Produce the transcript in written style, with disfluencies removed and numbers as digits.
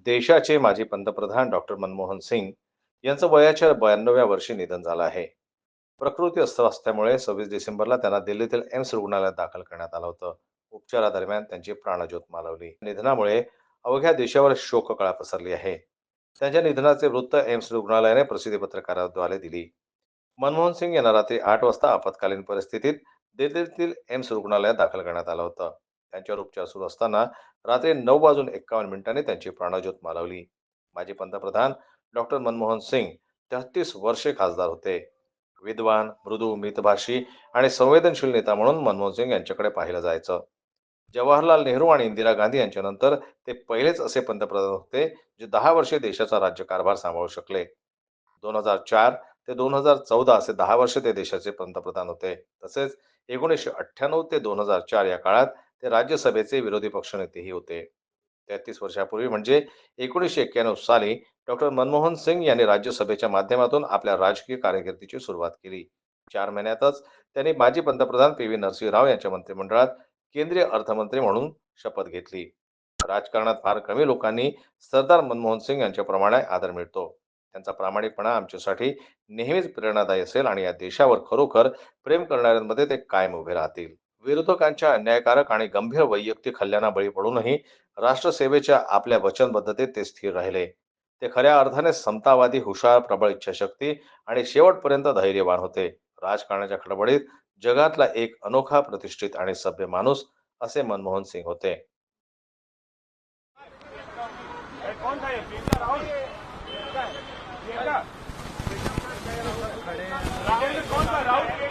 देशाचे माजी पंतप्रधान डॉक्टर मनमोहन सिंग यांचं वयाच्या 92व्या वर्षी निधन झालं आहे. प्रकृती अस्वास्थ्यामुळे 26 डिसेंबरला त्यांना दिल्लीतील एम्स रुग्णालयात दाखल करण्यात आलं होतं. उपचारादरम्यान त्यांची प्राणज्योत मालवली. निधनामुळे अवघ्या देशावर शोककळा पसरली आहे. त्यांच्या निधनाचे वृत्त एम्स रुग्णालयाने प्रसिद्धी पत्रकाद्वारे दिली. मनमोहन सिंग यांना रात्री 8 वाजता आपत्कालीन परिस्थितीत दिल्लीतील एम्स रुग्णालयात दाखल करण्यात आलं होतं. त्यांच्यावर उपचार सुरू असताना रात्री 9:51 त्यांची प्राणज्योत मालवली. माजी पंतप्रधान डॉक्टर मनमोहन सिंग 33 वर्षे खासदार होते. विद्वान, मृदू, मितभाषी आणि संवेदनशील नेता म्हणून मनमोहन सिंग यांच्याकडे पाहिलं जायचं. जवाहरलाल नेहरू आणि इंदिरा गांधी यांच्यानंतर ते पहिलेच असे पंतप्रधान होते जे 10 वर्षे देशाचा राज्यकारभार सांभाळू शकले. 2004 ते 2014 असे 10 वर्ष ते देशाचे पंतप्रधान होते. तसेच 1998 ते 2004 या काळात ते राज्यसभेचे विरोधी पक्षनेतेही होते. 33 वर्षापूर्वी म्हणजे 1991 साली डॉक्टर मनमोहन सिंग यांनी राज्यसभेच्या माध्यमातून आपल्या राजकीय कारकिर्दीची सुरुवात केली. 4 महिन्यातच त्यांनी माजी पंतप्रधान पी.व्ही. नरसिंह राव यांच्या मंत्रिमंडळात केंद्रीय अर्थमंत्री म्हणून शपथ घेतली. राजकारणात फार कमी लोकांनी सरदार मनमोहन सिंग यांच्याप्रमाणे आदर मिळतो. त्यांचा प्रामाणिकपणा आमच्यासाठी नेहमीच प्रेरणादायी असेल आणि या देशावर खरोखर प्रेम करणाऱ्यांमध्ये ते कायम उभे राहतील. विरोधकांच्या अन्यायकारक आणि गंभीर वैयक्तिक हल्ल्यांना बळी पडूनही राष्ट्रसेवेच्या आपल्या वचनबद्धतेत ते स्थिर राहिले. ते खऱ्या अर्थाने समतावादी, हुशार, प्रबळ इच्छाशक्ती आणि शेवटपर्यंत धैर्यवान होते. राजकारणाच्या खडबडीत जगातला एक अनोखा, प्रतिष्ठित आणि सभ्य माणूस असे मनमोहन सिंग होते. कौन था ये प्रियंका राहुल प्रियंका राहुल कौन था राहुल